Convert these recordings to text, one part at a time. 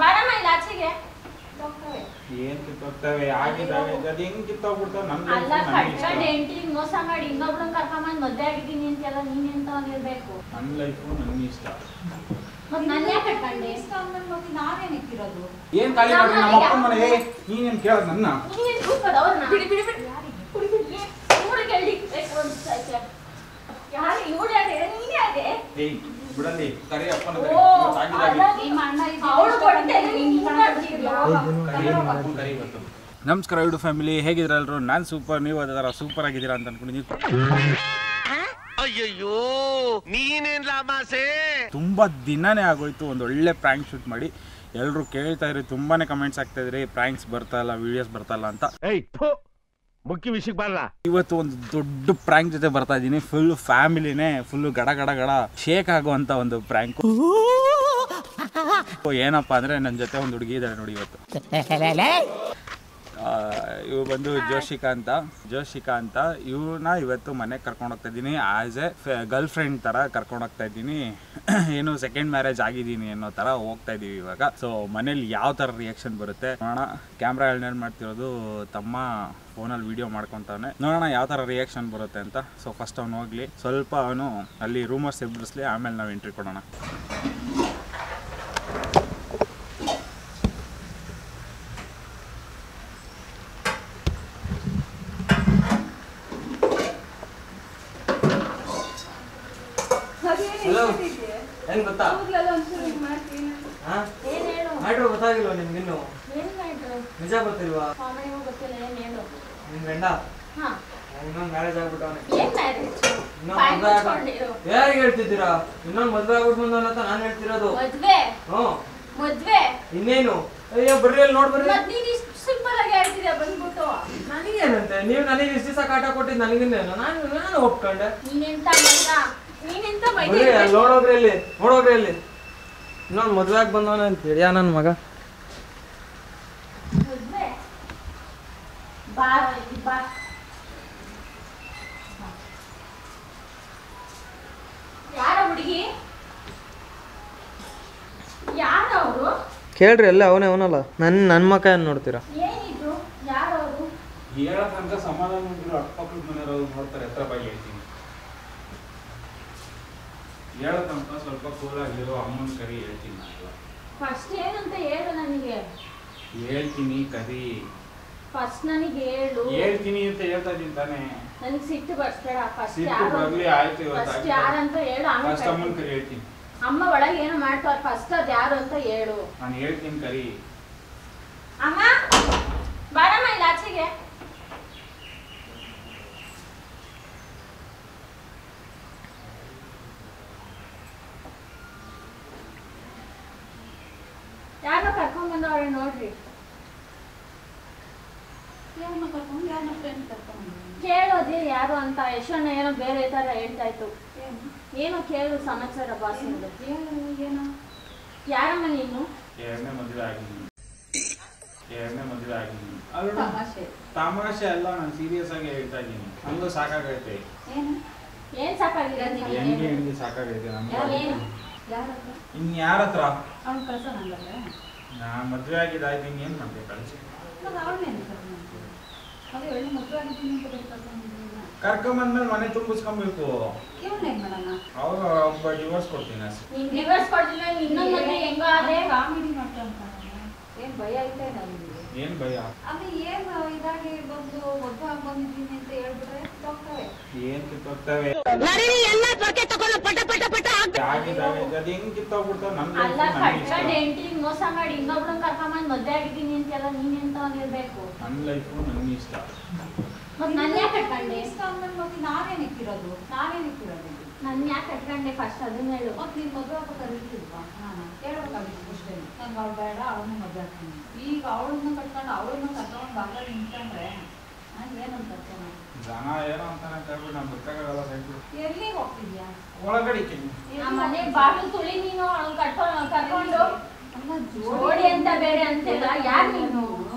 ಬಾರಮ್ಮ ಇಲ್ಲಿ ಆಚೆಗೆ. ಏನ್ ಕಿತ್ತೋಗ್ತವೆ ಆಗಿದ್ದಾವೆ ಅದು ಹೆಂಗ್ ಕಿತ್ತೋಗ್ಬಿಡ್ತಾವ ನನ್ನ ಅಲ್ಲ ಕಟ್ಟ ಡೆಂಟಿಂಗ್ ಮೋಸ ಮಾಡಿ ಇನ್ನೊಬ್ರನ್ನ ಕರ್ಕೊಂಬಂದು ಮದ್ವೆ ಆಗಿದ್ದೀನಿ ಅಂತೆಲ್ಲ ನೀನ್ ಎಂತ ಇರ್ಬೇಕು. ನನ್ನ ಲೈಫು ನನ್ಗೆ ಇಷ್ಟ. ಮತ್ ನನ್ನ ಯಾಕೆ ಕಟ್ಕೊಂಡೆ? ನಾವೇನ್ ಇಕ್ಕಿರೋದು ಏನ್ ಖಾಲಿ ಮಾಡ್ರಿ ನಮ್ಮ ಅಪ್ಪನ ಮನೆ ನೀನೇನ್ ಕೇಳೋದು ನನ್ನ? ನೀನ್ ಕೂತ್ಕೊಳ್ಳ ಅವ್ರನ್ನ. ಬಿಡಿ ಬಿಡಿ ಬಿಡಿ. ಕುಡಿಬಿಡ್ಲಿ. ಇವ್ರಿಗೆ ಹೇಳಿ ಒಂದು ಯಾರು ಇವ್ರು ಯಾರು ನೀನೇ ಅದೇ. ಏಯ್ ಬಿಡಲಿ ಕರಿ ಅಪ್ಪನ ಓ ನಿಮ್ಮ ಅಣ್ಣ ಅವಳು ಕೊಡ್ತೆ ನೀನು ಕರಿ ಇವತ್ತು. ನಮಸ್ಕಾರ ಯೂಟ್ಯೂಬ್ ಫ್ಯಾಮಿಲಿ, ಹೇಗಿದ್ದೀರಾ ಎಲ್ಲರೂ? ನಾನು ಸೂಪರ್, ನೀವು ಅದರ ಸೂಪರ್ ಆಗಿದ್ದೀರಾ ಅಂತ ಅನ್ಕೊಂಡಿದ್ದೀನಿ. ಅಯ್ಯಯ್ಯೋ ನೀನೇನ್ ಲಾಮಾಸೆ. ತುಂಬಾ ದಿನನೇ ಆಗೋಯ್ತು ಒಂದು ಒಳ್ಳೆ ಪ್ರಾಂಕ್ ಶೂಟ್ ಮಾಡಿ. ಎಲ್ಲರೂ ಕೇಳ್ತಾ ಇದ್ರಿ, ತುಂಬಾನೇ ಕಮೆಂಟ್ಸ್ ಆಗ್ತಾ ಇದ್ರಿ ಪ್ರಾಂಕ್ಸ್ ಬರ್ತಾ ಇಲ್ಲ, ವಿಡಿಯೋಸ್ ಬರ್ತಾ ಇಲ್ಲ ಅಂತ. ಮುಖ್ಯ ವಿಷಯಕ್ಕೆ ಬರಲ್ಲ. ಇವತ್ತು ಒಂದು ದೊಡ್ಡ ಪ್ರಾಂಕ್ ಜೊತೆ ಬರ್ತಾ ಇದ್ದೀನಿ. ಫುಲ್ ಫ್ಯಾಮಿಲಿನೇ ಫುಲ್ ಗಡ ಗಡ ಗಡ ಶೇಕ್ ಆಗುವಂತ ಒಂದು ಪ್ರಾಂಕ್. ಏನಪ್ಪ ಅಂದ್ರೆ ನನ್ನ ಜೊತೆ ಒಂದು ಹುಡುಗಿ ಇದ್ದಾರೆ ನೋಡಿ ಇವತ್ತು. ಇವ್ ಬಂದು ಜೋಶಿಕಾ ಅಂತ ಇವ್ರನ್ನ ಇವತ್ತು ಮನೆಗೆ ಕರ್ಕೊಂಡು ಹೋಗ್ತಾ ಇದ್ದೀನಿ. ಆಸ್ ಎ ಗರ್ಲ್ ಫ್ರೆಂಡ್ ತರ ಕರ್ಕೊಂಡು ಹೋಗ್ತಾ ಇದ್ದೀನಿ. ಏನು ಸೆಕೆಂಡ್ ಮ್ಯಾರೇಜ್ ಆಗಿದ್ದೀನಿ ಅನ್ನೋ ತರ ಹೋಗ್ತಾ ಇದೀವಿ ಇವಾಗ. ಸೊ ಮನೇಲಿ ಯಾವ ತರ ರಿಯಾಕ್ಷನ್ ಬರುತ್ತೆ ನೋಡೋಣ. ಕ್ಯಾಮ್ರಾ ಎಳ್ನೇಲ್ ಮಾಡ್ತಿರೋದು ತಮ್ಮ ಫೋನಲ್ಲಿ ವಿಡಿಯೋ ಮಾಡ್ಕೊತಾನೆ, ನೋಡೋಣ ಯಾವ ತರ ರಿಯಾಕ್ಷನ್ ಬರುತ್ತೆ ಅಂತ. ಸೊ ಫಸ್ಟ್ ಅವ್ನು ಹೋಗ್ಲಿ, ಸ್ವಲ್ಪ ಅವನು ಅಲ್ಲಿ ರೂಮರ್ಸ್ ಎಬ್ಬಿಸ್ಲಿ, ಆಮೇಲೆ ನಾವು ಎಂಟ್ರಿ ಕೊಡೋಣ. ಹೆಂಗ್ ಗೊತ್ತಾ? ಮಾಡ್ರು ಗೊತ್ತಾಗಿಲ್ವ ನಿಮ್ಗಿನ್ನು? ನಿಜ ಗೊತ್ತಿಲ್ವಾ? ನಿಮ್ ಗಂಡ ಇನ್ನೊಂದ್ ಮ್ಯಾರೇಜ್ ಆಗ್ಬಿಟ್ಟವನೆ. ಯಾರಿಗೆ ಹೇಳ್ತಿದ್ದೀರಾ? ಇನ್ನೊಂದ್ ಮದ್ವೆ ಆಗ್ಬಿಟ್ಟು ಬಂದವನ ಅಂತ ನಾನ್ ಹೇಳ್ತಿರೋದು. ಇನ್ನೇನು? ಅಯ್ಯೋ ಬರ್ರಿ ಅಲ್ಲಿ ನೋಡ್ಬರ್ರಿ. ನನಗೇನಂತೆ? ನೀವು ನನಗೆ ಇಷ್ಟ ದಿವಸ ಕಾಟ ಕೊಟ್ಟಿದ್ ನನಗಿನ್ನೇನು? ನಾನು ಒಪ್ಕೊಂಡೆ. ನೋಡೋಗ್ರಿ ಇಲ್ಲಿ ಇನ್ನೊಂದು ಮದ್ವೆ ಆಗಿ ಬಂದವನ ಅಂತ ಹೇಳಿ ನನ್ನ ಮಗ. ಕೇಳ್ರಿ ಎಲ್ಲ ಅವನಲ್ಲ ನನ್ನ ಮಕ್ಕ ಏನ್ ನೋಡ್ತೀರಾ? ಹೇಳಕ್ಕಂತ ಸಮಾಧಾನ ಅಕ್ಕಪಕ್ಕದ ಮನೆಯವರು ನೋಡ್ತಾರೆ, ಎತ್ತರ ಬಾಯಿ ಹೇಳ್ತೀನಿ. ಹೇಳಕ್ಕಂತ ಸ್ವಲ್ಪ ಕೂಲ್ ಆಗಿರೋ ಅಮ್ಮನ ಕರಿ ಹೇಳ್ತೀನಿ. ಫಸ್ಟ್ ಏನಂತ ಹೇಳು ನನಗೆ. ಹೇಳ್ತೀನಿ ಕರಿ. ಫಸ್ಟ್ ನನಗೆ ಹೇಳು. ಹೇಳ್ತೀನಿ ಅಂತ ಹೇಳ್ತಾ ಇದ್ದೀನಿ ತಾನೇ. ನನಗೆ ಸಿಟ್ಟು ಬರ್ಸ್ಬೇಡ. ಸಿಟ್ಟು ಬರ್ಲಿ ಆಯ್ತು. ಫಸ್ಟ್ ಯಾರಂತ ಹೇಳು, ಫಸ್ಟ್ ಅಮ್ಮನ ಕರಿ ಹೇಳ್ತೀನಿ. ಅಮ್ಮ ಒಳಗೆ ಏನೋ ಮಾಡ್ತಾರ, ಫಸ್ಟ್ ಅದ್ ಯಾರು ಅಂತ ಹೇಳು. ನಾನು ಹೇಳ್ತೀನಿ ಕರಿ. ಅಮ್ಮ ಬಾರಮ್ಮ ಇಲ್ಲಿ ಆಚೆಗೆ. ಯಾರನ್ನ ಕರ್ಕೊಂಡ್ ಬಂದವ್ರೆ ನೋಡ್ರಿ. ಕೇಳೋದೇ ಯಾರು ಅಂತ. ಯಶಣ್ಣ ಏನೋ ಬೇರೆ ತರ ಹೇಳ್ತಾ ಇತ್ತು. ಏನೋ ಕೇಳು ಸಮಾಚಾರ ಬಾಸ್. ಯಾರಮ್ಮ ನೀನು? ಎರಡನೇ ಮದುವೆ ಆಗಿದ್ದೀನಿ. ತಮಾಷೆ ಅಲ್ಲ, ನಾನು ಸೀರಿಯಸ್ ಆಗಿ ಹೇಳ್ತಾ ಇದ್ದೀನಿ. ನಮ್ದು ಸಾಕಾಗೈತೆ. ಏನ್ ಸಾಕಾಗಿದೆ? ಹೆಂಗೆ ಸಾಕಾಗೈತೆ ನಮ್ಗೆ. ಇನ್ಯಾರ ಹತ್ರ? ನಾ ಮದ್ವೆ ಆಗಿದ್ದಾಯ್ತು, ಏನ್ ಮಾಡ್ಬೇಕು? ಕಳಿಸಿ ಕರ್ಕೊಂಬಂದ್ಮೇಲೆ ಮನೆ ತುಂಬಿಸ್ಕೊಬೇಕು. ಅವ್ರು ಒಬ್ಬ ಡಿವೋರ್ಸ್ ಕೊಡ್ತೀನಿ. ಡಿವೋರ್ಸ್ ಕೊಡ್ತೀನಿ ಇನ್ನೊಂದ್ ಮದ್ವೆ ಹೆಂಗ ಆದ್ರೆ ಕಾಮಿಡಿ ಮಾಡ್ಕೊಂತ. ಏನ್ ಭಯ ಐತೆ ನನಗೆ? ಏನ್ ಭಯ? ಅದು ಏನ್ ಇದಾಗಿ ಬಂದು ಮದ್ವೆ ಆಗಿ ಬಂದಿದ್ದೀನಿ ಅಂತ ಹೇಳ್ಬಿಟ್ರೆ ಹೋಗ್ತವೆ. ಏನ್ ಕಿತ್ತೋಗ್ತವೆ? ಅದು ಹೆಂಗ್ ಕಿತ್ತೋಗ್ಬಿಡ್ತಾವ? ಅಲ್ಲ ಕಟ್ಟ ಡೆಂಟಿಂಗ್ ಮೋಸ ಮಾಡಿ ಇನ್ನೊಬ್ರನ್ನ ಕರ್ಕೊಂಬಂದು ಮದ್ವೆ ಆಗಿದ್ದೀನಿ ಅಂತೆಲ್ಲ ನೀನ್ ಎಂತ ಇರ್ಬೇಕು. ನನ್ನ ಲೈಫು ನನ್ಗೆ ಇಷ್ಟ. ಮತ್ ನನ್ ಯಾಕೆ ಕಟ್ಕೊಂಡೆ? ನಾವೇನ್ ಇಕ್ಕಿರೋದು ನನ್ ಯಾಕೆ ಕಟ್ಕೊಂಡೆ? ಫಸ್ಟ್ ಅದನ್ನ ಹೇಳು. ಮತ್ ನೀನ್ ಮದ್ವೆ ಆಗ ಕರೀತಿಲ್ವಾ? ಹೇಳ್ಬೇಕಾಗಿತ್ತು ಅಷ್ಟೇ. ನಂಗೆ ಅವ್ಳು ಬೇಡ, ಅವಳನ್ನ ಮದ್ವೆ ಆಗ್ತೀನಿ. ಈಗ ಅವಳನ್ನ ಕಟ್ಕೊಂಡು ಅವಳನ್ನ ಕರ್ಕೊಂಡು ಬಾಗ ನಿಂತ್ಕೊಂಡ್ರೆ ನಾನು ಏನಂತ ಕರ್ಕೊಂಡು ಜನ ಏನೋ ಅಂತಾನೆ ಕೇಳ್ಬಿಟ್ಟು ನಾನು ಗೊತ್ತಾಗಲ್ಲ. ಎಲ್ಲಿ ಹೋಗ್ತಿದ್ಯಾ? ಒಳಗಡೆ ಮನೆ ಬಾಗಿಲು ತುಳಿ ನೀನು ಕರ್ಕೊಂಡು ಜೋಡಿ ಅಂತ ಬೇರೆ ಅಂತಿಲ್ಲ. ಯಾರು ನೀನು?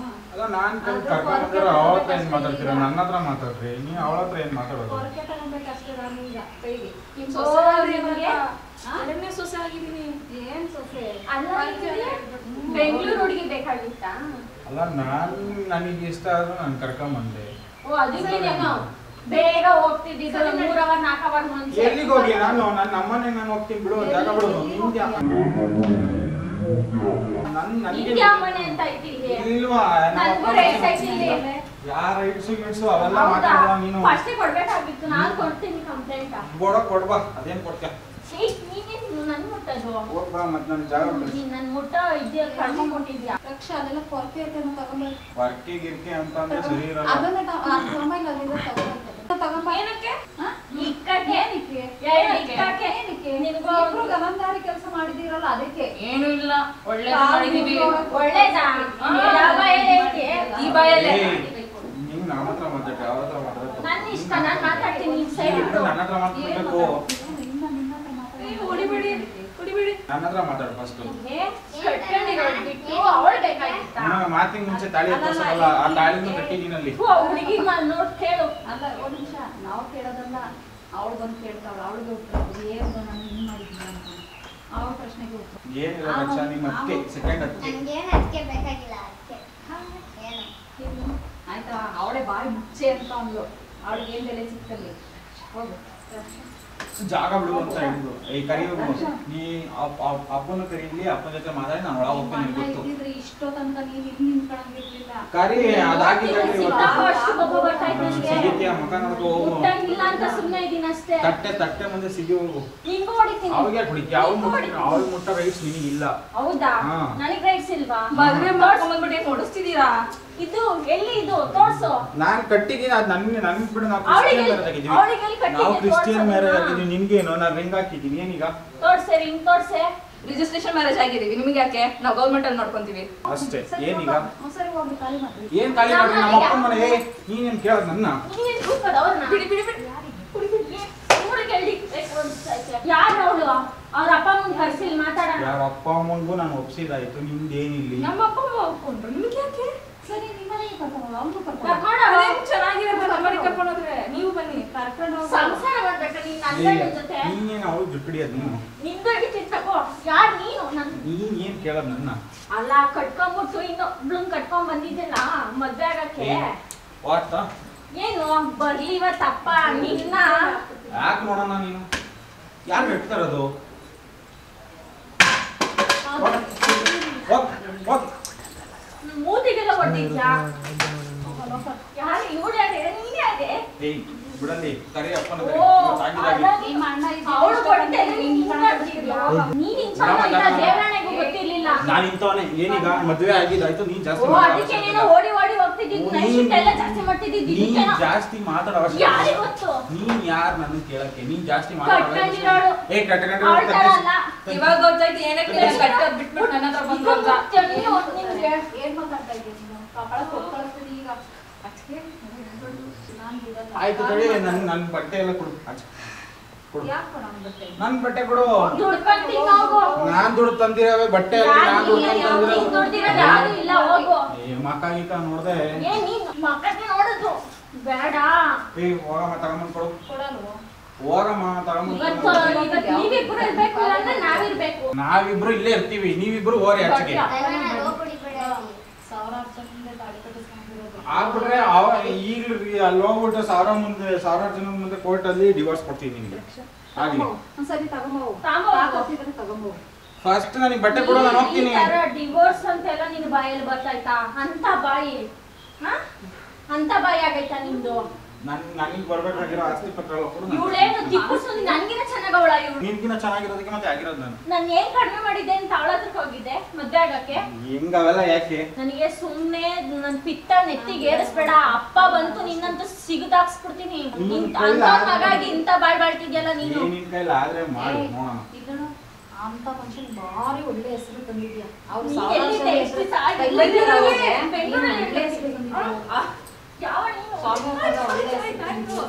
ಅಲ್ಲ ನಾನು ಕರ್ಕೊಂಡ್ಬಂದಿರೋ ಅವಳ ಹತ್ರ ಏನ್ ಮಾತಾಡ್ತೀರಾ? ನನ್ನ ಹತ್ರ ಮಾತಾಡ್ರಿ, ನೀವು ಅವಳ ಹತ್ರ ಏನ್ ಮಾತಾಡೋದು? ಹೊರಗೆ ತಗೊಂಡ್ಬೇಕಷ್ಟೇ ನಾನು ಈಗ ಕೈಗೆ. ನಿಮ್ ಓ, ಸೊಸೆ ನಿಮ್ಗೆ? ಅದನ್ನೇ ಸೊಸೆ ಆಗಿದ್ದೀನಿ. ಏನ್ ಸೊಸೆ? ಅಲ್ಲ, ಬೆಂಗಳೂರು ಹುಡುಗಿ ಬೇಕಾಗಿತ್ತಾ? ಅಲ್ಲ, ನನಗೆ ಇಷ್ಟ ಆದ್ರೂ ನಾನು ಕರ್ಕೊಂಬಂದೆ. ಓ, ಅದಕ್ಕೇನೇನೋ ಬೇಗ ಹೋಗ್ತಿದ್ದಿದ್ದು 3 ಅವರ್ 4 ಅವರ್ ಮುಂಚೆ. ಎಲ್ಲಿಗೆ ಹೋಗಿ? ನನ್ನ ಅಮ್ಮನೇ ನಾನು ಹೋಗ್ತೀನಿ ಬಿಡು, ಜಾಗ ಬಿಡು. ನಿಂಗೆ ಅಮ್ಮನೆ ಅಂತ ಐತಿ ಇಲ್ಲಿ. ಇಲ್ವಾ? ನನ್ಗೂ ರೈಟ್ಸ್ ಐತಿ ಇಲ್ಲಿ. ಯಾರ ರೈಟ್ಸು ಅವೆಲ್ಲ ಮಾತಾಡಲ್ಲ ನೀನು. ಫಸ್ಟ್ ಕೊಡ್ಬೇಕಾಗಿತ್ತು, ನಾನು ಕೊಡ್ತೀನಿ ಕಂಪ್ಲೇಂಟ್. ಕೊಡ್ಬಾ, ಅದೇನ್ ಕೊಡ್ತೀಯ? ನೀನೇನು ನನ್ ಮುಟ್ಟೋದು? ಹೋಗ್ಬಾ, ಮತ್ತೆ ನನ್ನ ಜಾಗ ಬಿಡು. ನೀನ್ ನನ್ ಮುಟ್ಟೋ ಇದ್ಯ ಕರ್ಕೊಂಡ್ ಕೊಟ್ಟಿದ್ಯಾ? ರಕ್ಷಾ ಅದೆಲ್ಲ ಕೊರಕೆ ಐತೆ ತಗೊಂಡ್ಬರ್ತೀನಿ. ವರ್ಕಿ ಗಿರ್ಕಿ ಅಂತ ಅಂದ್ರೆ ಸರಿ ಇರಲ್ಲ. ಅದನ್ನ ತಗೊಂಬಂದು ಅಲ್ಲಿಂದ ತಗೊಂಬ. ಏನಕ್ಕೆ? ಹಾ? ಇಕ್ಕಕ್ಕೆ? ಏನಕ್ಕೆ? ಇಕ್ಕಕ್ಕೆ? ಏನಕ್ಕೆ? ನಿನಗೂ ಇಬ್ರು ಗಮನದಾರಿ ಕೆಲಸ ಮಾಡಿದಿರಲ್ಲ ಅದಕ್ಕೆ. ಏನು ಇಲ್ಲ, ಒಳ್ಳೇದು ಮಾಡಿದೀವಿ. ಒಳ್ಳೇದಾ? ಯಾವ ಬಾಯಲ್ಲಿ ಐತಿ? ಈ ಬಾಯಲ್ಲೇ. ನೀವು ನನ್ನ ಹತ್ರ ಮಾತಾಡ್ರಿ, ಅವ್ರ ಹತ್ರ ಮಾತಾಡ್ರಿ. ನನ್ನ ಇಷ್ಟ, ನಾನು ಮಾತಾಡ್ತೀನಿ. ನೀನ್ ಸೈಡ್ ಇಡು. ನನ್ನ ಹತ್ರ ಮಾತಾಡ್ಬೇಕು. ಹೊಡಿಬೇಡಿ, ಹೊಡಿಬೇಡಿ. ನನ್ನ ಹತ್ರ ಮಾತಾಡು ಫಸ್ಟ್. ಕಟ್ಕೊಂಡಿರೋದು ಬಿಟ್ಟು ಅವಳು ಬೇಕಾಗಿತ್ತಾ? ಮಾತಿನ ಮುಂಚೆ ತಾಳಿ ಎತ್ತಸಲ್ಲ, ಆ ತಾಳಿನ ಕಟ್ಟಿದ್ದೀನಲ್ಲಿ. ಹುಡುಗಿ ನೋಡ್ ಕೇಳು. ಅಲ್ಲ, ಒಂದ್ ನಿಮಿಷ. ನಾವು ಕೇಳೋದಲ್ಲ, ಅವಳು ಬಂದು ಕೇಳ್ತಾವಳು. ಅವಳಿಗೆ ಉತ್ತರ ಏನು ನಾನು ಹಿಂಗ್ ಮಾಡಿದ್ದೀನಿ ಅಂತ ಅವಳ ಪ್ರಶ್ನೆಗೆ ಉತ್ತರ. ಏನಿಲ್ಲ ರಕ್ಷಾ, ನಿಮ್ಮ ಅತ್ತೆ ಸೆಕೆಂಡ್ ಅತ್ತೆ. ನನಗೇನು ಅದಕ್ಕೆ ಬೇಕಾಗಿಲ್ಲ, ಅದಕ್ಕೆ ಏನು ಆಯ್ತಾ? ಅವಳೇ ಬಾಯಿ ಮುಚ್ಚೆ ಅಂತ ಅಂದ್ಲು. ಅವಳಿಗೆ ಏನ್ ಬೆಲೆ ಸಿಕ್ಕಲ್ಲಿ ಹೋಗು. ಜಾಗ ಬಿಡು ಅಂತ ಹೇಳಿದ್ರು. ಈ ಕರಿಯೋದು ನೀ ಅಪ್ಪನ ಕರೀಲಿ, ಅಪ್ಪನ ಜೊತೆ ಮಾತಾಡಿ ನಾನು ಒಳಗೆ ಹೋಗ್ತೀನಿ. ನಿಮ್ಗೆ ಗೊತ್ತು. ಇದ್ದಿದ್ರೆ ಇಷ್ಟೋ ತನಕ ನೀವ್ ಇಲ್ಲಿ ನಿಂತ್ಕೊಳಂಗಿರ್ಲಿಲ್ಲ. ಕರಿ, ಅದಾಗಿ ಅಷ್ಟು ಕೋಪ ಬರ್ತಾ ಇತ್ತು ನನಗೆ. ಸಿಗಿತ್ಯಾ ಮುಖ ನೋಡ್ಕೊ ಹೋಗು. ಮುಟ್ಟಂಗಿಲ್ಲ ಅಂತ ಸುಮ್ಮನೆ ಇದೀನಿ ಅಷ್ಟೇ. ತಟ್ಟೆ ಮುಂದೆ ಸಿಗಿ ಹೋಗು. ನಿಂಗೂ ಹೊಡಿತೀನಿ. ಅವ್ರಿಗೆ ಕುಡಿತೀಯ? ಅವ್ಳು ಮುಟ್ಟ ರೈಟ್ಸ್ ನಿನಗಿಲ್ಲ. ಹೌದಾ? ಹಾ. ನನಗೆ ರೈಟ್ಸ್ ಇಲ್ವಾ? ಮದ್ವೆ ಮಾಡ್ಕೊಂಡ್ಬಿಟ್ಟು ಹೊಡಿಸ್ತಿದೀರಾ? ಇದು ಎಲ್ಲಿ ಇದು ತೋರ್ಸು. ನಾನ್ ಕಟ್ಟಿದ್ದೀನಿ, ಅದು ನನ್ ಬಿಡು. ನಾವು ಅವಳಿಗೆ ಕ್ರಿಶ್ಚಿಯನ್ ಮ್ಯಾರೇಜ್ ಆಗಿದ್ದೀವಿ. ಅವಳಿಗೆ ಎಲ್ಲಿ ಕಟ್ಟಿದ್ದೆ? ನಾವು ಕ್ರಿಶ್ಚಿಯನ್ ತೋರ್ಸು ಮ್ಯಾರೇಜ್ ಅದನ್ನ. ಆಗಿದ್ದೀವಿ. ನಿನ್ಗೇನು? ನಾನು ರಿಂಗ್ ಹಾಕಿದ್ದೀನಿ. ಏನೀಗ? ತೋರ್ಸೆ, ರಿಂಗ್ ತೋರ್ಸೆ. ರಿಜಿಸ್ಟ್ರೇಷನ್ ಮ್ಯಾರೇಜ್ ಆಗಿದೀವಿ, ನಿಮಗೆ ಯಾಕೆ? ನಾವು ಗೌರ್ಮೆಂಟ್ ಅಲ್ಲಿ ನೋಡ್ಕೊಂತೀವಿ ಅಷ್ಟೇ. ಏನೀಗ? ಸರಿ ಹೋಗಿ ಖಾಲಿ ಮಾಡ್ರಿ. ಏನ್ ಖಾಲಿ ಮಾಡ್ರಿ? ನಮ್ಮ ಅಪ್ಪನ ಮನೆ. ನೀನೇನ್ ಕೇಳೋದು ನನ್ನ? ನೀನೇನ್ ಕೂಗೋದು ಅವ್ರನ್ನ? ಬಿಡಿ ಬಿಡಿ ಬಿಡಿ. ಯಾರು ಅವಳು? ಅವ್ರ ಅಪ್ಪ ಮುಂದೆ ಕರ್ಸಿಲ್ ಮಾತಾಡೋಣ. ಯಾರ ಅಪ್ಪ ಅಮ್ಮನಿಗೂ ನಾನು ಒಪ್ಸಿದಾಯ್ತು, ನಿಮ್ದೇನಿಲ್ಲ. ನಮ್ಮ ಅಪ್ಪ ಅಮ್ಮ ಒಪ್ಕೊಂಡ್ರು, ನಿಮ್ಗೆ ಯಾಕೆ? ಸರಿ ನಿಮ್ಮನೆ ಕರ್ಕೊಂಡು ಅವನು ಕರ್ಕೊಂಡು ಕರ್ಕೊಂಡು ಅದೇನ್ ಚೆನ್ನಾಗಿರೋದು ನಮ್ಮನೆ ಕರ್ಕೊಂಡು ಹೋದ್ರೆ ನೀವು ಬನ್ನಿ. ಕರ್ಕೊಂಡು ಹೋಗು. ಸಂಸಾರ ಮಾಡ್ಬೇಕ ನೀನ್ ನನ್ನ ಜೊತೆ. ನೀನೇನು ಅವಳು ಜುಟ್ಟಿಡಿಯೋದು ನೀನು? ನಿಂದು ಹಿಡಿತೀನಿ ತಗೋ. ಯಾರು ನೀನು? ನೀನ್ ಏನ್ ಕೇಳೋದು ನನ್ನ? ಅಲ್ಲ, ಕಟ್ಕೊಂಡ್ಬಿಟ್ಟು ಇನ್ನೊಬ್ಳನ್ ಕಟ್ಕೊಂಡ್ ಬಂದಿದ್ದೆಲ್ಲ ಮದ್ವೆ ಆಗಕ್ಕೆ. ವಾತ ಏನು ಬರ್ಲಿ ಇವತ್ತಪ್ಪ ನಿನ್ನ? ಯಾಕೆ ನೋಡೋಣ ನೀನು? ಯಾರು ಇಡ್ತಾರದು? ಮೂತಿಗೆಲ್ಲ ಹೊಡ್ದಿದ್ಯಾ? ಯಾರು ಇವಳು? ಯಾರು ನೀನೇ ಅದೇ? ಏಯ್ ಬಿಡಲ್ಲಿ, ಕರಿ ಅಪ್ಪನ ಓ, ನಿಮ್ಮ ಅಣ್ಣ ಅವಳು ಕೊಟ್ಟೆ ನೀನ್ ಹಿಂಗಾಡ್ತಿದ್ಯಾ? ನೀನ್ ಇಂಥವ್ನು ಇಲ್ಲ, ದೇವರಾಣೆಗೂ ಗೊತ್ತಿರ್ಲಿಲ್ಲ. ನಾನು ಇಂಥವನೇ. ಏನೀಗ ಮದುವೆ ಆಗಿದ್ದಾಯ್ತು, ನೀನ್ ಜಾಸ್ತಿ ಓ, ಅದಕ್ಕೆ ನೀನು ಓಡಿ ಓಡಿ ಹೋಗ್ತಿದ್ದಿದ್ದು, ನೈಟ್ ಎಲ್ಲ ಜಾಸ್ತಿ ಮಾಡ್ತಿದ್ದಿದ್ದು ನೀನ್ ಇದಕ್ಕೇನೋ? ಜಾಸ್ತಿ ಮಾತಾಡೋ ಯಾರಿಗ್ ಗೊತ್ತು? ನೀನ್ ಯಾರು ನನ್ನ ಕೇಳಕ್ಕೆ? ನೀನ್ ಜಾಸ್ತಿ ಕಟ್ಕೊಂಡಿರೋಳು. ಅವಳ ತರ ಅಲ್ಲ. ಇವಾಗ ಗೊತ್ತಾಯ್ತು ಏನಕ್ಕೆ ಕಟ್ಟೋದ್ ಬಿಟ್ಬಿಟ್ಟು ನನ್ನ ಹತ್ರ ಬಂದ್ರು ಅಂತ. ನೀನು ನಿನ್ಗೆ ಏನ್ ಮಾತಾಡ್ತಾ ಇದ್ದೀನಿ ನೀನು? ಕಪಾಳ ಕೊಟ್ಕೊಳ್ತೀನಿ ಈಗ. ಅಷ್ಟೇ ನಾನು ಬಿಡಲ್ಲ. ಆಯ್ತು ತಡಿ, ನನ್ನ ಬಟ್ಟೆ ಎಲ್ಲ ಕೊಡು. ಕೊಡು. ಯಾಕೆ ಕೊಡೋಣ ಬಟ್ಟೆ? ನನ್ ಬಟ್ಟೆ ಕೊಡು. ದುಡ್ಕೊಂಡ್ ತಿನ್ನೋಗು. ನಾನ್ ದುಡ್ಡು ತಂದಿರವೆ ಬಟ್ಟೆ ಎಲ್ಲ ನಾನ್ ದುಡ್ಡು ನೀನ್ ತಂದಿರೋ. ದುಡ್ದಿರೋದು ಯಾರು ಇಲ್ಲ, ಹೋಗು. ಮಕ್ಕ ಗೀಕ ನೋಡ್ದೆ? ಏನ್ ನೀನ್ ಮಕ್ಕಳಿಗೆ ನೋಡುದು ಬೇಡ. ಹೋಗಮ್ಮ ತಗೊಂಬಂದ್ ಕೊಡು. ಕೊಡಲ್ವೋ? ಹೋಗಮ್ಮ ತಗೊಂಬಂದ್ ಇವತ್ತು ನೀವಿಬ್ರು ಇರ್ಬೇಕು, ಇಲ್ಲಾಂದ್ರೆ ನಾವಿರ್ಬೇಕು. ನಾವಿಬ್ರು ಇಲ್ಲೇ ಇರ್ತೀವಿ, ನೀವಿಬ್ರು ಹೋರಿ ಆಚೆಗೆ. ಸಾವಿರಾರು ಜನದಿಂದ ತಾಳಿ ಕಟ್ಟಿಸ್ಕೊಂಡಿರೋದು. ಆಗ್ಬಿಟ್ರೆ ಈಗ ಅಲ್ಲಿ ಹೋಗ್ಬಿಟ್ಟು ಸಾವಿರಾರು ಜನ ಮುಂದೆ ಕೋರ್ಟ್ ಅಲ್ಲಿ ಡಿವೋರ್ಸ್ ಕೊಡ್ತೀನಿ ನಿಮ್ಗೆ. ಆಗ್ಲಿ. ಒಂದ್ಸರಿ ತಗೊಂಬೋವು. ತಗೊಂಬೋವು. ತಗೊಂಬೋವು. ಫಸ್ಟ್ ನನಗೆ ಬಟ್ಟೆ ಕೊಡು, ನಾನು ಹೋಗ್ತೀನಿ. ಡಿವೋರ್ಸ್ ಅಂತೆಲ್ಲ ನಿನ್ ಬಾಯಲ್ಲಿ ಬರ್ತಾಯ್ತಾ? ಅಂತ ಬಾಯಿ ಅಂತ ಬಾಯಿ ಆಗೈತಾ ನಿಮ್ದು? ನನಗೆ ಬರ್ಬೇಕಾಗಿರೋ ಆಸ್ತಿ ಪತ್ರ ಎಲ್ಲ ಕೊಡು. ಇವಳೇನು ದಿಪ್ಪುಸು ನನ್ಗಿನ ಚೆನ್ನಾಗವಳ ಇವಳು. ನಿನ್ಗಿನ ಚೆನ್ನಾಗಿರೋದಕ್ಕೆ ಮತ್ತೆ ಆಗಿರೋದು ನಾನು. ನಾನು ಏನ್ ಕಡಿಮೆ ಮಾಡಿದ್ದೆ ಅಂತ ಅವಳ ಹತ್ರಕ್ಕೆ ಹೋಗಿದ್ದೆ ಮದ್ವೆ ಆಗಕ್ಕೆ. ಹೆಂಗ ಅವೆಲ್ಲ ಯಾಕೆ? ನನಗೆ ಸುಮ್ನೆ ನನ್ ಪಿತ್ತ ನೆತ್ತಿಗೆ ಏರಿಸ್ಬೇಡ. ಅಪ್ಪ ಬಂತು ನಿನ್ನಂತೂ ಸಿಗುದಾಕ್ಸ್ಬಿಡ್ತೀನಿ. ಮಗಾಗಿ ಇಂತ ಬಾಳ್ ಬಾಳ್ತಿದ್ಯಲ್ಲ ನೀನು. ನಿನ್ ಕೈಲಿ ಆದ್ರೆ ಮಾಡು ನೋಡೋಣ. ಇದನ್ನು ಅಂತ ಮನುಷ್ಯನ್ ಭಾರಿ ಒಳ್ಳೆ ಹೆಸರು ತಂದಿದ್ಯಾ. ಅವ್ರು ನೀನ್ ಸಾವಿರಾರು ಎಲ್ಲಿದ್ದೆ? ಜನ ಎಷ್ಟು ಬೆಂಗಳೂರಲ್ಲಿ ಬೆಂಗಳೂರಲ್ಲಿ ಒಳ್ಳೆ ಹೆಸರು ತಂದಿದ್ಯಾ. ಯಾವ ನೀನು? ಸಾವಿರಾರು ಒಳ್ಳೆ ಹೆಸರು ತಂದಿದ್ಯಾ.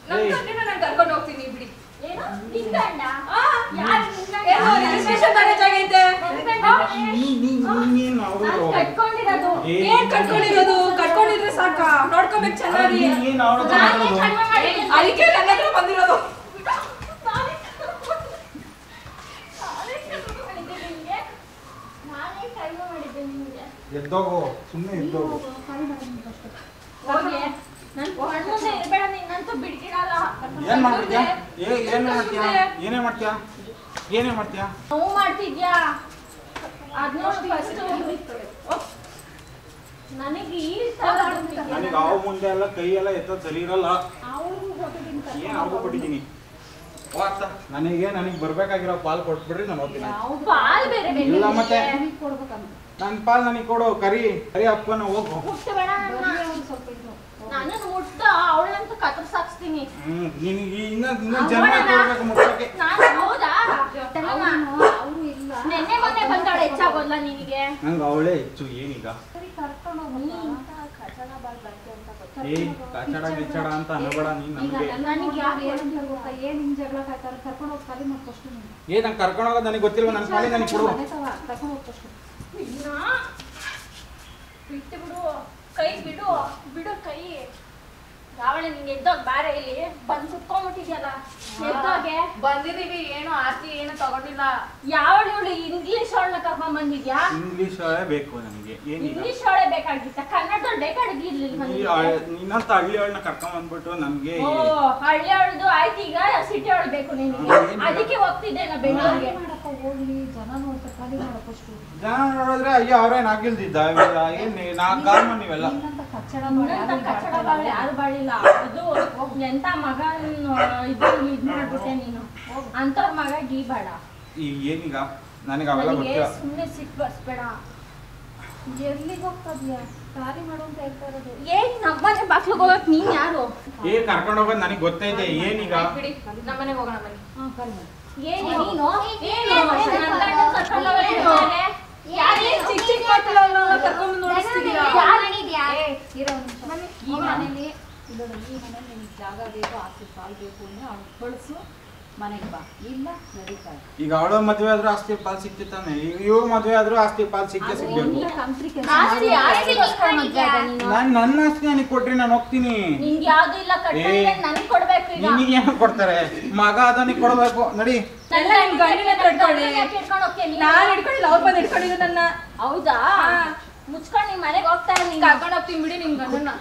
ನಮ್ ತಂದೆನ ನಾನು ಕರ್ಕೊಂಡು ಹೋಗ್ತೀನಿ ಬಿಡಿ. ಏನು? ನಿನ್ ಗಂಡ? ಯಾರು ನಿನ್ ಗಂಡ? ರಿಜಿಸ್ಟ್ರೇಷನ್ ಮ್ಯಾರೇಜ್ ಆಗೈತೆ. ನನ್ ಗಂಡ? ನೀನ್ ನಾನ್ ಕಟ್ಕೊಂಡಿರೋದು. ಏನ್ ಕಟ್ಕೊಂಡಿರೋದು? ಕಟ್ಕೊಂಡಿದ್ರೆ ಸಾಕ, ನೋಡ್ಕೋಬೇಕು ಚೆನ್ನಾಗಿ. ಏನ್ ಅವಳ ಹತ್ರ ನಾನೇ ಮಾತಾಡೋದು? ಕಡಿಮೆ ಮಾಡಿದ್ದೀನಿ. ಅದಕ್ಕೆ ನನ್ನ ಹತ್ರ ಬಂದಿರೋದು. ನಾನೇ ಕಡಿಮೆ ಮಾಡಿದ್ದೆ ನಿಮ್ಗೆ. ಎದ್ದೋಗು, ಸುಮ್ಮನೆ ಎದ್ದೋಗು. ಹೋಗಿ ನನ್ ಕಣ್ಣುಂದೆ ಇರ್ಬೇಡ, ನಿನ್ನಂತೂ ಬಿಡ್ಕಿಡಲ್ಲ. ಏನ್ ಮಾಡ್ತೀಯಾ? ಏನೇ ಮಾಡ್ತೀಯಾ? ಏನೇ ಮಾಡ್ತೀಯಾ? ಏನೇ ಮಾಡ್ತೀಯಾ? ನೋವು ಮಾಡ್ತಿದ್ಯಾ? ಅದ್ ನೋಡು ಫಸ್ಟ್. ನನಗೆ ಈ ತರ ನನಗೆ ಅವ ಮುಂದೆ ಎಲ್ಲ ಕೈ ಎಲ್ಲ ಎತ್ತೋದು ಸರಿ ಇರಲ್ಲ. ಏನ್ ಆಗ್ಬಿಟ್ಟಿದ್ದೀನಿ. ನನಗೆ ಬರ್ಬೇಕಾಗಿರೋ ಪಾಲ್ ಕೊಟ್ಬಿಡ್ರಿ, ನಾನು ಹೋಗ್ತೀನಿ. ಪಾಲ್ ಬೇರೆ ಬೇಕು. ಇಲ್ಲ ಮತ್ತೆ ಕೊಡ್ಬೇಕಂತ ನನ್ ಪಾಲ್ ನನಗೆ ಕೊಡು. ಕರಿ ಅಪ್ಪನ ಹೋಗು. ಮುಟ್ಬೇಡ ನಾನು ಮುಟ್ಟ ಅವಳಂತೂ ಕತ್ತರ್ಸಾಕ್ಸ್ತೀನಿ. ನಿನಗೆ ಇನ್ನ ಜನ್ಮ ಕೊಡ್ಬೇಕು ಮುಟ್ಟಕ್ಕೆ. ನಾನು ಹೌದಾ? ಅವರು ಇಲ್ಲ. ನೆನ್ನೆ ಮೊನ್ನೆ ಬಂದವಳು ಹೆಚ್ಚಾಗೋಲ್ಲ ನಿನಗೆ? ನಂಗೆ ಅವಳೇ ಹೆಚ್ಚು. ಏನೀಗ ಕರ್ಕೊಂಡು ಕಾಚಡ ಗಿಚ್ಚಡ ಅಂತ ಅನ್ಬೇಡ ನೀನ್ ನನ್ಗೆ. ಏನ್ ಹಿಂಗ್ ಜಗಳ ಕಾಯ್ತಾರ? ಕರ್ಕೊಂಡು ಹೋಗಿ ಖಾಲಿ ಮಾಡಿ ಫಸ್ಟ್ ನೀನು. ನಂಗೆ ಕರ್ಕೊಂಡು ಹೋಗೋದು ನನಗೆ ಗೊತ್ತಿಲ್ವ? ನನ್ನ ಪಾಲಿ ನನಗೆ ಕೊಡು. ಕರ್ಕೊಂಡು ಹೋಗಿ ಫಸ್ಟ್. ಬಿಟ್ಟು ಬಿಡು, ಕೈ ಬಿಡು, ಬಿಡು ಕೈ. ಯಾವಳೆ ನಿಂಗೆ ಎದ್ದೋಗ್ ಬಾರೆ, ಇಲ್ಲಿ ಬಂದು ಕುತ್ಕೊಂಡ್ಬಿಟ್ಟಿದ್ಯಲ್ಲ ಎದ್ದೋಗೆ. ಬಂದಿದೀವಿ, ಏನು ಆರ್ತಿ ಏನು ತಗೊಂಡಿಲ್ಲ. ಯಾವಳು ಇವಳು ಇಂಗ್ಲಿಷ್ ಅವಳನ್ನ ಕರ್ಕೊಂಡ್ ಬಂದಿದ್ಯಾ? ಇಂಗ್ಲಿಷ್ ಬೇಕು ನನಗೆ. ಏನೀಗ ಇಂಗ್ಲಿಷ್ ಅವಳೇ ಬೇಕಾಗಿತ್ತ? ಕನ್ನಡದವ್ಳು ಬೇಕಾಗಿರ್ಲಿಲ್ಲ. ನಿನ್ನಂತ ಹಳ್ಳಿ ಅವಳನ್ನ ಕರ್ಕೊಂಡ್ ಬಂದ್ಬಿಟ್ಟು ನನ್ಗೆ. ಓ, ಹಳ್ಳಿ ಅವಳದು ಆಯ್ತು, ಈಗ ಸಿಟಿ ಅವಳು ಬೇಕು ನಿನಗೆ. ಅದಕ್ಕೆ ಹೋಗ್ತಿದ್ದೆ ನಾ ಬೆಂಗಳೂರಿಗೆ. ಮಾಡಪ್ಪ ಹೋಗ್ಲಿ, ಜನ ನೋಡ್ತಾರೆ, ಖಾಲಿ ಮಾಡಪ್ಪ ಅಷ್ಟು. ಜನ ನೋಡಿದ್ರೆ ಅಯ್ಯೋ ಅವ್ರೇನ್ ಆಗಿಲ್ದಿದ್ದ ಏನ್ ನಾ ಕಾಲ್ ನೀವೆಲ್ಲ. ಇನ್ನಂತ ಕಚ್ಚಡ ಇನ್ನಂತ ಕಚ್ಚಡ ಬಾಳು ಯಾರು ಬಾಳಿಲ್ಲ. ಇದು ಎಂತ ಮಗ ಇದ್ ಮಾಡ್ಬಿಟ್ಟೆ ನೀನು. ಅಂತವ್ರ ಮಗ ಗೀಬೇಡ. ಏನೀಗ ನನಗೆ ಅವೆಲ್ಲ ನನಗೆ ಗೊತ್ತಿಲ್ಲ. ಸುಮ್ನೆ ಸಿಟ್ಟು ಬರ್ಸ್ಬೇಡ. ಎಲ್ಲಿಗೆ ಹೋಗ್ತದ್ಯಾ? ಖಾಲಿ ಮಾಡು ಅಂತ ಹೇಳ್ತಾ ಇರೋದು. ಏನ್ ನಮ್ಮನೆ ಬಾಕ್ಲಿಗೆ ಹೋಗಕ್ ನೀನ್ ಯಾರು? ಕರ್ಕೊಂಡು ಹೋಗೋದು ನನಗೆ ಗೊತ್ತೈತೆ. ಏನೀಗ ಬಿಡಿ, ನಮ್ಮನೆಗೆ ಹೋಗೋಣ ಬನ್ನಿ. ಖಾಲಿ ಮಾಡು. ಏನು ನೀನು? ಏನು ನನ್ನ ಗಂಡನ್ನ ಕರ್ಕೊಂಡು ಹೋಗೋದು ಮನೆಗೆ? ಯಾರೇನ್ ಚಿಕ್ಕ ಚಿಕ್ಕ ಮಕ್ಕಳೆಲ್ಲ ಕರ್ಕೊಂಡ್ಬಂದು ನೋಡಿಸ್ತಿದೀರಾ? ಇರೋ ನಿಮಿಷ. ಈ ಮನೇಲಿ ಇದೊಂದು, ಈ ಮನೇಲಿ ನಿನಗೆ ಜಾಗ ಬೇಕು, ಆಸ್ತಿ ಪಾಲ್ ಬೇಕು ಅಂದ್ರೆ ಅವ್ನು ಕಳಿಸು, ಮನೆಗೆ ಬಾ. ಇಲ್ಲ ನಡೀತಾರೆ. ಈಗ ಅವಳ ಮದ್ವೆ ಆದ್ರೂ ಆಸ್ತಿ ಪಾಲ್ ಸಿಕ್ತಿತ್ತಾನೆ. ಇವ್ರ ಮದ್ವೆ ಆದ್ರೂ ಆಸ್ತಿ ಪಾಲ್ ಸಿಕ್ಕೇ ಸಿಗ್ಬೇಕು. ಕಂಪ್ನಿ ಆಸ್ತಿ ಆಸ್ತಿಗೋಸ್ಕರ ಮದ್ವೆ ಆದ ನೀನು? ನನ್ನ ಆಸ್ತಿ ನನಗೆ ಕೊಟ್ರಿ ನಾನು ಹೋಗ್ತೀನಿ. ನಿಂಗೆ ಯಾವ್ದು ಇಲ್ಲ, ಕಟ್ಕೊಂಡೆ ನನಗೆ ಕೊಡ್ಬೇಕು ಈಗ. ನಿನಗೆ ಏನು ಕೊಡ್ತಾರೆ? ಮಗ ಅದನಿಗೆ ಕೊಡ್ಬೇಕು. ನಡಿ. ಎಲ್ಲ ನಿಮ್ ಗಂಡನೇ ಕಟ್ಕೊಳ್ಳಿ. ಯಾಕೆ ಹಿಡ್ಕೊಂಡು ಹೋಗ್ತೀಯ ನೀನು? ನಾನ್ ಹಿಡ್ಕೊಂಡಿಲ್ಲ, ಅವ್ರು ಬಂದು ಹಿಡ್ಕೊಂಡಿದ್ರು ನನ್ನ. ಹೌದಾ? ಮುಚ್ಕೊಂಡು ನಿಮ್ ಮನೆಗೆ ಹೋಗ್ತಾ ಇರ ನೀನು. ಕರ್ಕೊಂಡು ಹೋಗ್ತೀನಿ ಬಿಡಿ ನಿಮ್ ಗಂಡನ್ನ.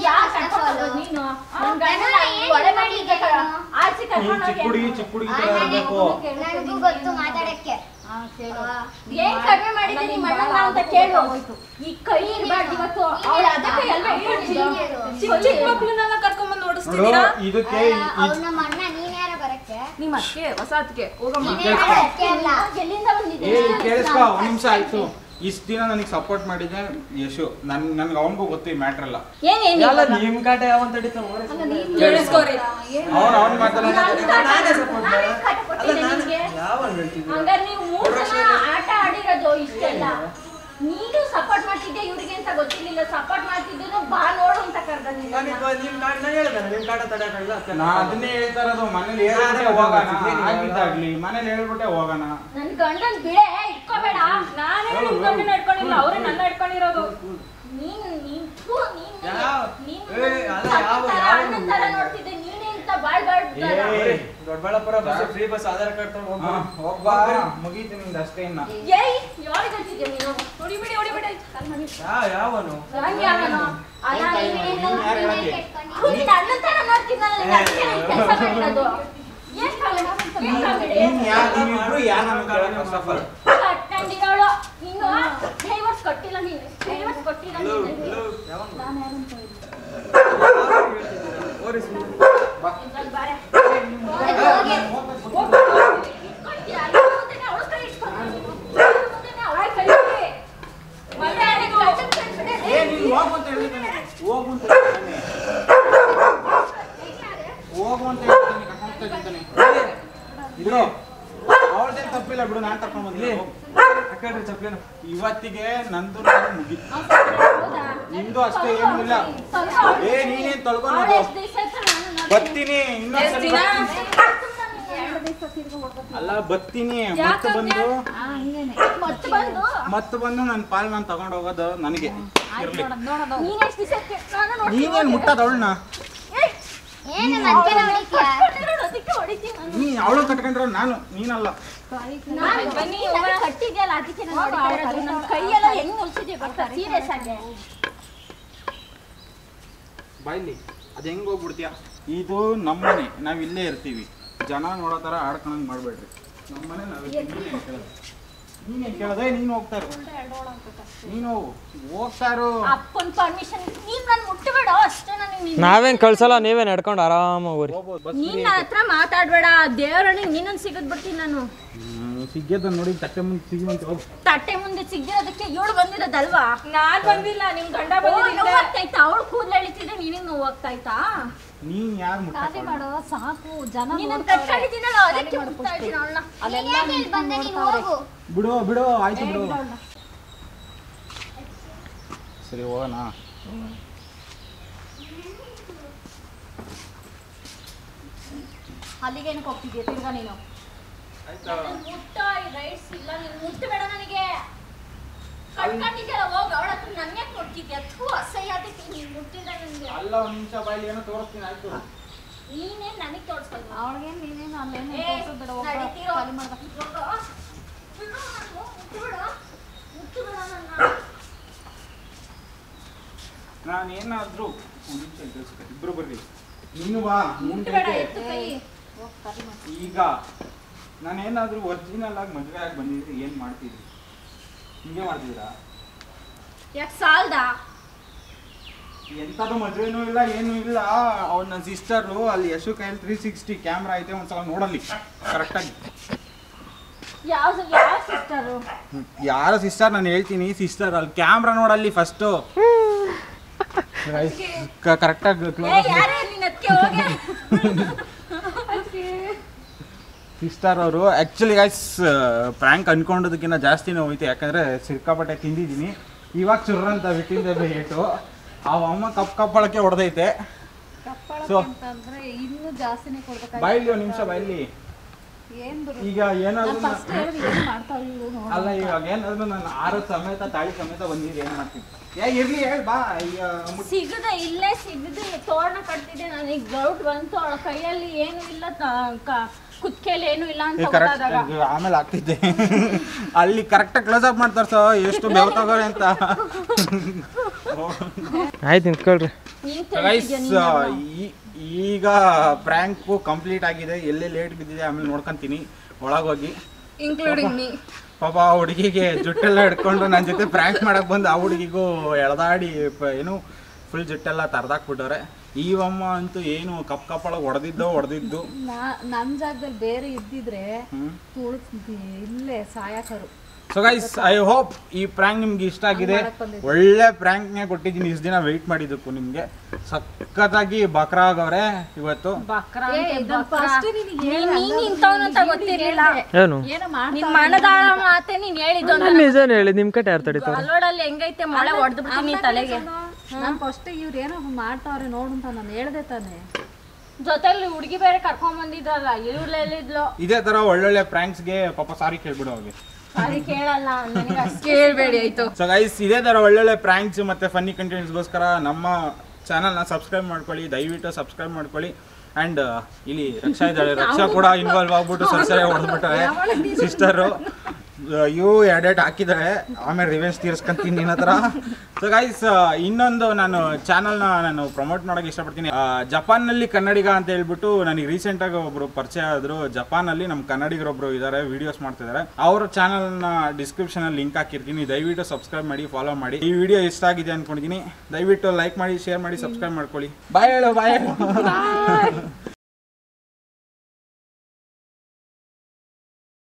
ಯಾಕೆ ಕರ್ಕೊಂಡು ಹೋಗೋದು ನೀನು? ನನ್ ಗಂಡನ ಒಳ್ಳೆ ಮಾಡಿದ್ದೆ ಕಣ. ಆಚೆ ಕರ್ಕೊಂಡು ಹೋಗಿ. ಚಿಕ್ಕ ಹುಡುಗಿ ತರ ಇರ್ಬೇಕು. ನನಗೂ ಗೊತ್ತು ಮಾತಾಡಕ್ಕೆ. ಏನ್ ಕಡಿಮೆ ಮಾಡಿದೆ ನಿಮ್ಮ ಅಣ್ಣನ ಅಂತ ಕೇಳು. ಈ ಕೈ ಇರ್ಬಾರ್ದು ಇವತ್ತು. ಅವಳು ಅದಕ್ಕೆ ಎಲ್ಲ ಚಿಕ್ಕ ಚಿಕ್ಕ ಮಕ್ಳನ್ನೆಲ್ಲ ಕರ್ಕೊಂಡ್ಬಂದು ನೋಡು ನೋಡಿಸ್ತಿದೀರಾ? ಇದಕ್ಕೆ ಅವ್ರು ನಮ್ಮ ಅಣ್ಣ, ನೀನ್ ಯಾರ ಬರಕ್ಕೆ? ನಿಮ್ಮ ಅಕ್ಕೆ, ಹೊಸ ಅತ್ತಿಗೆ, ಹೋಗಮ್ಮ. ಎಲ್ಲಿಂದ ಬಂದಿದೆ? ಕೇಳಿಸ್ಕೊ. ಒಂದ್ ನಿಮಿಷ ಆಯ್ತು. ಇಷ್ಟ ದಿನ ನನಗೆ ಸಪೋರ್ಟ್ ಮಾಡಿದ್ದೆ ಯಶು. ನನ್ಗೆ ಅವನಿಗೂ ಗೊತ್ತು ಈ ಮ್ಯಾಟ್ರ್ ಎಲ್ಲ. ಎಲ್ಲ ನಿಮ್ ಕಾಟ ಯಾವಂತ ಹಿಡಿತಾನ? ಕೇಳಿಸ್ಕೋರಿ. ಅವ್ನು ಮಾತಾಡೋಣ. ಯಾವಾಗ ಹೇಳ್ತಿದ್ವಿ? ಹಂಗಾರೆ ನೀವು 3 ಜನ ಆಟ ಆಡಿರೋದು ಇಷ್ಟೆಲ್ಲ. ನೀನು ಸಪೋರ್ಟ್ ಮಾಡ್ತಿದ್ದೆ ಇವ್ರಿಗೆ ಅಂತ ಗೊತ್ತಿರ್ಲಿಲ್ಲ. ಸಪೋರ್ಟ್ ಮಾಡ್ತಿದ್ದು ಬಾ ನೋಡು ಅಂತ ಕರ್ದ ನೀನು. ನಾನು ಹೇಳ್ದಾನೆ ನಿಮ್ ಕಾಟ ತಡೆಯಕ್ಕಾಗಲ್ಲ ಅಂತ. ನಾ ಅದನ್ನೇ ಹೇಳ್ತಾ ಇರೋದು. ಮನೇಲಿ ಹೇಳ್ಬಿಟ್ಟೆ ಹೋಗೋಣ. ಆಗಿದ್ದಾಗ್ಲಿ ಮನೇಲಿ ಹೇಳ್ಬಿಟ್ಟೆ ಹೋಗೋಣ. ನನ್ ಗಂಡನ್ ಬಿಡೆ ಇಟ್ಕೋಬೇಡ. ನಾನೇ ನಿಮ್ ಗಂಡನ ಹಿಡ್ಕೊಂಡಿಲ್ಲ, ಅವ್ರೇ ನನ್ನ ಹಿಡ್ಕೊಂಡಿರೋದು. ನೀನ್ ಯಾವ ತರ ನೋಡ್ತಿದ್ದೆ. ನೀನೇ ಇಂತ ಬಾಳ್ ಬಾಳ್ Doddaballapura bus free bus Aadhaar card ತಗೊಂಡು ಹೋಗ್ಬಾ. ಮುಗೀತು ನಿಂದ ಅಷ್ಟೇ. ಇನ್ನ ಏಯ್ ಯಾರಿಗೆ ಹೇಳ್ತಿದ್ದೆ ನೀನು? ಹೊಡಿಬಿಡಿ. ಯಾವನು? ನಂಗೆ ಯಾವನು? ಅಲ್ಲ ನೀನು ನಿನ್ನ ಅಣ್ಣನ್ ತರ ನೋಡ್ತಿದ್ನಲ್ಲ, ನಿನ್ನ ಅದಕ್ಕೆ ನೀನ್ ಕೆಲ್ಸ ಮಾಡಿರೋದು. ಏನ್ ನೀವಿಬ್ರು ಯಾರು ನಮ್ಗೆ ಕೇಳೋದು ಫಸ್ಟ್ ಆಫ್ ಆಲ್. ಕಟ್ಕೊಂಡಿರೋಳು ನೀನು. ಡೈವರ್ಸ್ ಕೊಟ್ಟಿಲ್ಲ ನೀನು. ಡೈವರ್ಸ್ ಕೊಟ್ಟಿಲ್ಲ ನೀನು. ನಾನು ಯಾರಂತ ಹೇಳಿದ್ದೆ? ಇದ್ರಲ್ಲಿ ಬಾರೆ. ಹೋಗು ಅಂತ ಹೇಳ್ತಾನೆ. ಕರ್ಕೊಂಡ್ ಹೋಗ್ತಾನೆ. ಇದು ಅವಳದೇನು ತಪ್ಪಿಲ್ಲ ಬಿಡು. ನಾನು ಕರ್ಕೊಂಡ್ ಬಂದಿಲ್ಲ. ಅಕ್ಕಡ್ರಿ ಚಪ್ಲೇನು? ಇವತ್ತಿಗೆ ನಂದು ಮುಗೀತು. ನಿಂದು ಅಷ್ಟೇ ಏನೂ ಇಲ್ಲ. ನೀನೇನ್ ತೊಳ್ಕೊಂಡು ಬತ್ತೀನಿ. ಇನ್ನೊಂದ್ಸಲ ಅಲ್ಲ ಬತ್ತೀನಿ. ಮತ್ತೆ ಬಂದು ಮತ್ತೆ ಬಂದು ಮತ್ತೆ ಬಂದು ನನ್ನ ಪಾಲ್ ನಾನು ತಗೊಂಡು ಹೋಗೋದು ನನಗೆ ಇರ್ಲಿ. ನೀನ್ ಎಷ್ಟ್ ದಿವ್ಸಕ್ಕೆ ನಾನು ನೋಡ್ತೀನಿ. ನೀನೇನು ಮುಟ್ಟೋದವಳನ್ನ ಏನು ಮದ್ವೆನ ಹೊಡಿತೀಯ? ಅದಕ್ಕೆ ಹೊಡಿತೀನಿ ನಾನು. ನೀ ಅವಳು ಕಟ್ಕೊಂಡ್ರೆ ನಾನು ನೀನಲ್ಲ. ನಾನು ಬನ್ನಿ ಹೋಗೋಣ. ಕಟ್ಟಿದ್ಯಲ್ಲ ಅದಕ್ಕೆ ನಾನು ಹೊಡಿತಾ ಇರೋದು. ನನ್ನ ಕೈಯೆಲ್ಲ ಹೆಂಗ್ ಮುಳ್ಸಿದ್ಯಾ ಗೊತ್ತಾ ಸೀರಿಯಸ್ ಆಗಿ. ಬಾಯ್ಲಿ ಅದು ಹೆಂಗೆ ಹೋಗ್ಬಿಡ್ತೀಯ? ಇದು ನಮ್ಮನೆ, ನಾವು ಇಲ್ಲೇ ಇರ್ತೀವಿ. ಜನ ನೋಡೋ ಥರ ಆಡ್ಕೊಂಡಂಗೆ ಮಾಡಬೇಡ್ರಿ. ನಮ್ಮನೆ ನಾವು ನೀನೇನು ಕೇಳೋದೆ? ನೀನು ಹೋಗ್ತಾ ಇರು, ನೀನು ಹೋಗ್ತಾ ಇರು. ಅಪ್ಪನ ಪರ್ಮಿಷನ್ ನೀನ್ ನಾನು ಮುಟ್ಟಬೇಡ ಅಷ್ಟೇ. ನನಗೆ ನಾವೇನ್ ಕಳ್ಸಲ್ಲ, ನೀವೇ ನಡ್ಕೊಂಡು ಆರಾಮಾಗಿ ಹೋಗ್ರಿ. ಹೋಗ್ಬೋದು ಬಸ್. ನೀನ್ ನನ್ನ ಹತ್ರ ಮಾತಾಡ್ಬೇಡ. ದೇವರನಿಗೆ ನೀನೊಂದು ಸಿಗದ್ ಬಿಡ್ತೀನಿ ನಾನು. ಸಿಗ್ಗದ ನೋಡಿ ತಟ್ಟೆ ಮುಂದೆ ಸಿಗುವಂತ ಹೋಗು. ತಟ್ಟೆ ಮುಂದೆ ಸಿಗ್ದಿರೋದಕ್ಕೆ ಇವಳು ಬಂದಿರೋದಲ್ವಾ? ನಾನ್ ಬಂದಿಲ್ಲ, ನಿಮ್ ಗಂಡ ಬಂದಿಲ್ಲ. ನೋವಾಗ್ತಾಯ್ತಾ? ಅವಳು ಕೂದಲು ಎಳಿತಿದ್ರೆ ನಿನಗೆ ನೋವಾಗ್ತಾಯ್ತಾ? ನೀನ್ ಯಾರು ಮುಟ್ಟ ಮಾಡೋ ಸಾಕು, ಜನ ನೀನು ಕಟ್ಕೊಂಡಿದ್ದೀನಲ್ಲ ಅದಕ್ಕೆ ಮುಟ್ತಾ ಇದ್ದೀನಿ ಅವಳನ್ನ. ನೀನ್ ಯಾಕೆ ಇಲ್ಲಿ ಬಂದೆ? ನೀನು ಹೋಗು. ಬಿಡು ಬಿಡು, ಆಯ್ತು ಬಿಡು. ಸರಿ ಹೋಗೋಣ. ಅಲ್ಲಿಗೆ ಏನಕ್ಕೆ ಹೋಗ್ತಿದ್ಯಾ ತಿರ್ಗಾ ನೀನು? ಮುಟ್ಟ ರೈಟ್ಸ್ ಇಲ್ಲ, ನೀನು ಮುಟ್ಟಬೇಡ ನನಗೆ. ಕಟ್ಕೊಂಡಿದ್ಯಲ್ಲ ಹೋಗ, ಅವಳ ಹತ್ರ ನನ್ಗೆ ಕೊಡ್ತಿದ್ಯಾ? ಥೂ ಅಸಹ್ಯ ಅದಕ್ಕೆ ನೀನು ಮುಟ್ಟಿಲ್ಲ ನನಗೆ. ಅಲ್ಲ ಒಂದ್ ನಿಮಿಷ ಬಾಯ್ಲಿ ಏನೋ ತೋರಿಸ್ತೀನಿ ಆಯ್ತು. ನೀನೇನ್ ನನಗೆ ತೋರಿಸ್ತಾ ಅವಳಿಗೇನು ನೀನೇನು ಅಲ್ಲೇನು ನಡೀತಿರೋ ಖಾಲಿ ಮಾಡ್ದ. ನಾನೇನಾದ್ರೂ ಒಂದ್ ನಿಮಿಷ ಇರ್ಬೇಕು. ಇಬ್ರು ಬರ್ರಿ. ನೀನು ಬಾ. ಈಗ ನಾನೇನಾದ್ರೂ ಒರಿಜಿನಲ್ ಆಗಿ ಮದುವೆ ಆಗಿ ಬಂದಿದ್ರೆ ಏನ್ ಮಾಡ್ತಿದ್ರಿ? ಹಿಂಗೆ ಮಾಡ್ತಿದ್ರಾ? ಯಾಕೆ ಸಾಲ್ದ? ಎಂಥದ್ದು ಮದುವೆನೂ ಇಲ್ಲ, ಏನೂ ಇಲ್ಲ. ಅವ್ರು ನನ್ನ ಸಿಸ್ಟರು ಅಲ್ಲಿ ಯಶು ಕೈಯಲ್ಲಿ 360 ಕ್ಯಾಮ್ರಾ ಐತೆ, ಒಂದ್ಸಲ ನೋಡಲ್ಲಿ ಕರೆಕ್ಟಾಗಿ. ಯಾವ ಸಿಸ್ಟರು? ಯಾರ ಸಿಸ್ಟರ್ ನಾನು ಹೇಳ್ತೀನಿ. ಸಿಸ್ಟರ್ ಅಲ್ಲಿ ಕ್ಯಾಮ್ರಾ ನೋಡಲ್ಲಿ ಫಸ್ಟು ಕರೆಕ್ಟಾಗಿ ಸಿಸ್ಟರ್ ಅವರು. ಆ್ಯಕ್ಚುಲಿ ಗೈಸ್ ಪ್ರ್ಯಾಂಕ್ ಅನ್ಕೊಂಡೋದಕ್ಕಿಂತ ಜಾಸ್ತಿನೇ ಹೋಯ್ತು, ಯಾಕಂದರೆ ಸಿಕ್ಕಾಪಟ್ಟೆ ತಿಂದಿದ್ದೀನಿ. ಇವಾಗ ಚುರ್ರಂತ ಬಿಟ್ಟಿದ್ದೆ ಬೇಟು. ಅವ ಅಮ್ಮ ಕಪ್ಪಳಕ್ಕೆ ಹೊಡೆದೈತೆ. ಸೊ ಅಂತಂದ್ರೆ ಇನ್ನೂ ಜಾಸ್ತಿನೇ ಕೊಡ್ಬೇಕು. ಬಾಯ್ಲಿ ಒಂದು ನಿಮಿಷ ಬಾಯ್ಲಿ. ಈಗ ಏನಾದ್ರು ಅಲ್ಲ, ಇವಾಗ ಏನಾದ್ರು ನಾನು ಆರು ಸಮೇತ ತಾಳಿ ಸಮೇತ ಬಂದಿದ್ದು ಏನು ಮಾಡ್ತೀನಿ? ಇರ್ಲಿ ಹೇಳಿ ಬಾ. ಸಿಗದೆ ಇಲ್ಲೇ ಸಿಗದೆ ತೋರಣ ಕಟ್ತಿದ್ದೆ. ನನಗೆ ಡೌಟ್ ಬಂತು, ಅವಳ ಕೈಯಲ್ಲಿ ಏನು ಇಲ್ಲ, ಕುತ್ಕೆಯಲ್ಲಿ ಏನು ಇಲ್ಲ ಅಂತ ಗೊತ್ತಾದಾಗ ಆಮೇಲೆ ಆಗ್ತಿದ್ದೆ. ಅಲ್ಲಿ ಕರೆಕ್ಟಾಗಿ ಕ್ಲೋಸ್ ಅಪ್ ಮಾಡ್ತಾರ ಸೊ ಎಷ್ಟು ಬೇವ್ ತಗೋರಿ ಅಂತ. ಆಯ್ತು ನಿಂತ್ಕೊಳ್ರಿ. ಈಗ ಪ್ರ್ಯಾಂಕು ಕಂಪ್ಲೀಟ್ ಆಗಿದೆ. ಎಲ್ಲೇ ಲೇಟ್ ಬಿದ್ದಿದೆ ಆಮೇಲೆ ನೋಡ್ಕೊಂತೀನಿ ಒಳಗೋಗಿ. Including me. ಪಾಪ ಆ ಹುಡುಗಿಗೆ ಜುಟ್ಟೆಲ್ಲ ಹಿಡ್ಕೊಂಡು ನನ್ನ ಜೊತೆ ಪ್ರ್ಯಾಂಕ್ ಮಾಡಕ್ ಬಂದು ಆ ಹುಡುಗಿಗೂ ಎಳ್ದಾಡಿ ಏನು ಫುಲ್ ಜುಟ್ಟೆಲ್ಲ ತರ್ದಾಕ್ಬಿಟ್ಟವ್ರೆ. ಈವಮ್ಮ ಅಂತೂ ಏನು ಕಪ್ಪಳಗೆ ಹೊಡೆದಿದ್ದು. ನನ್ನ ಜಾಗದಲ್ಲಿ ಬೇರೆ ಇದ್ದಿದ್ರೆ ಇಲ್ಲೇ ಸಾಯಕರು. ಸೊ ಗೈಸ್, ಐ ಹೋಪ್ ಈ ಪ್ರ್ಯಾಂಕ್ ನಿಮ್ಗೆ ಇಷ್ಟ ಆಗಿದೆ. ಒಳ್ಳೆ ಪ್ರ್ಯಾಂಕ್ನೇ ಕೊಟ್ಟಿದ್ದೀನಿ. ಇಷ್ಟು ದಿನ ವೆಯ್ಟ್ ಮಾಡಿದ್ದಕ್ಕೂ ನಿಮಗೆ ಸಖತ್ತಾಗಿ ಬಕ್ರಾ ಆಗವ್ರೆ ಇವತ್ತು. ಇಂಥವನಂತ ಗೊತ್ತಿರಲಿಲ್ಲ. ಏನು ನಿನ್ ಮನದಾಳ ಮಾತೆ ನೀನ್ ಹೇಳಿದ್ದು ನಿಜಾನೇ ಹೇಳಿ. ನಿಮ್ ಕಡೆ ಯಾರು ತಡಿತಾರ? ಅಲ್ಲೋಡಲ್ಲಿ ಹೆಂಗೈತೆ ಮೊಳೆ ಹೊಡೆದು ಬಿಡ್ತೀನಿ ತಲೆಗೆ. ನಾನು ಫಸ್ಟ್ ಇವ್ರು ಏನೋ ಮಾಡ್ತಾವ್ರೆ ನೋಡು ಅಂತ ನಾನು ಹೇಳ್ದೆ ತಾನೆ. ಜೊತೆಲಿ ಹುಡುಗಿ ಬೇರೆ ಕರ್ಕೊಂಡ್ ಬಂದಿದ್ರಲ್ಲ, ಇವ್ಳೆಲ್ಲಿದ್ಲು? ಇದೇ ತರ ಒಳ್ಳೊಳ್ಳೆ ಪ್ರ್ಯಾಂಕ್ಸ್ಗೆ ಪಾಪ ಸಾರಿ ಕೇಳ್ಬಿಡು ಅವ್ರಿಗೆ. ಸಾರಿ ಕೇಳಲ್ಲ, ನನಗೆ ಕೇಳ್ಬೇಡಿ ಆಯ್ತು. ಸೊ ಗೈಸ್, ಇದೇ ತರ ಒಳ್ಳೊಳ್ಳೆ ಪ್ರ್ಯಾಂಕ್ಸ್ ಮತ್ತೆ ಫನ್ನಿ ಕಂಟೆಂಟ್ಸ್ಗೋಸ್ಕರ ನಮ್ಮ ಚಾನಲ್ನ ಸಬ್ಸ್ಕ್ರೈಬ್ ಮಾಡ್ಕೊಳ್ಳಿ. ದಯವಿಟ್ಟು ಸಬ್ಸ್ಕ್ರೈಬ್ ಮಾಡ್ಕೊಳ್ಳಿ. ಆ್ಯಂಡ್ ಇಲ್ಲಿ ರಕ್ಷಾ ಇದ್ದಾಳೆ. ರಕ್ಷಾ ಕೂಡ ಇನ್ವಾಲ್ವ್ ಆಗ್ಬಿಟ್ಟು ಸರಿ ಹೊಡೆದ್ಬಿಟ್ಟಾರೆ ಸಿಸ್ಟರು. ಇವು ಎರಡೆರಡು ಹಾಕಿದ್ದಾರೆ. ಆಮೇಲೆ ರಿವೆನ್ಸ್ ತೀರಿಸ್ಕೊಂತೀನಿ ನಿನ್ನ ಹತ್ರ. ಸೊ ಗೈಸ್, ಇನ್ನೊಂದು ನಾನು ಚಾನಲ್ನ ನಾನು ಪ್ರಮೋಟ್ ಮಾಡೋಕ್ಕೆ ಇಷ್ಟಪಡ್ತೀನಿ. ಜಪಾನ್ನಲ್ಲಿ ಕನ್ನಡಿಗ ಅಂತ ಹೇಳ್ಬಿಟ್ಟು ನನಗೆ ರೀಸೆಂಟಾಗಿ ಒಬ್ಬರು ಪರಿಚಯ ಆದರು. ಜಪಾನಲ್ಲಿ ನಮ್ಮ ಕನ್ನಡಿಗರೊಬ್ಬರು ಇದ್ದಾರೆ, ವೀಡಿಯೋಸ್ ಮಾಡ್ತಿದ್ದಾರೆ. ಅವ್ರ ಚಾನಲ್ನ ಡಿಸ್ಕ್ರಿಪ್ಷನಲ್ಲಿ ಲಿಂಕ್ ಹಾಕಿರ್ತೀನಿ. ದಯವಿಟ್ಟು ಸಬ್ಸ್ಕ್ರೈಬ್ ಮಾಡಿ, ಫಾಲೋ ಮಾಡಿ. ಈ ವಿಡಿಯೋ ಇಷ್ಟ ಆಗಿದೆ ಅಂದ್ಕೊಂಡಿದ್ದೀನಿ. ದಯವಿಟ್ಟು ಲೈಕ್ ಮಾಡಿ, ಶೇರ್ ಮಾಡಿ, ಸಬ್ಸ್ಕ್ರೈಬ್ ಮಾಡ್ಕೊಳ್ಳಿ. ಬಾಯ್ ಹೇಳು.